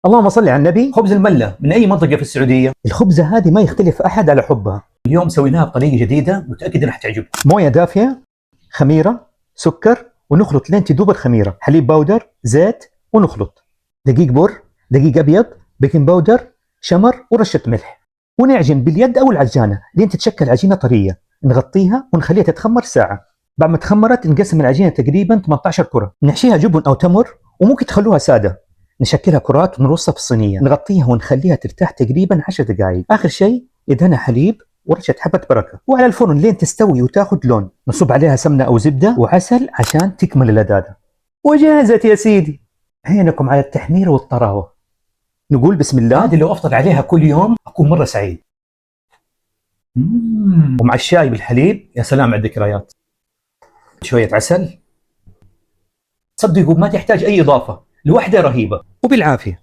اللهم صل على النبي. خبز الملة من أي منطقة في السعودية؟ الخبزة هذه ما يختلف أحد على حبها. اليوم سويناها بطريقة جديدة متأكد إنها حتعجبكم. موية دافية، خميرة، سكر، ونخلط لين تذوب الخميرة، حليب باودر، زيت، ونخلط. دقيق بر، دقيق أبيض، بيكنج باودر، شمر، ورشة ملح. ونعجن باليد أو العجانة لين تتشكل عجينة طرية. نغطيها ونخليها تتخمر ساعة. بعد ما تخمرت نقسم العجينة تقريبا 18 كرة. نحشيها جبن أو تمر، وممكن تخلوها سادة. نشكلها كرات ونرصها في الصينية. نغطيها ونخليها ترتاح تقريبا 10 دقائق. آخر شيء يدهنها حليب ورشة حبة بركة، وعلى الفرن لين تستوي وتاخذ لون. نصب عليها سمنة أو زبدة وعسل عشان تكمل اللذاذة. وجاهزت يا سيدي. عينكم على التحمير والطراوة. نقول بسم الله. هذه لو أفطر عليها كل يوم أكون مرة سعيد. ومع الشاي بالحليب يا سلام على الذكريات. شوية عسل، صدقوا ما تحتاج أي إضافة، لوحدها رهيبة. وبالعافية.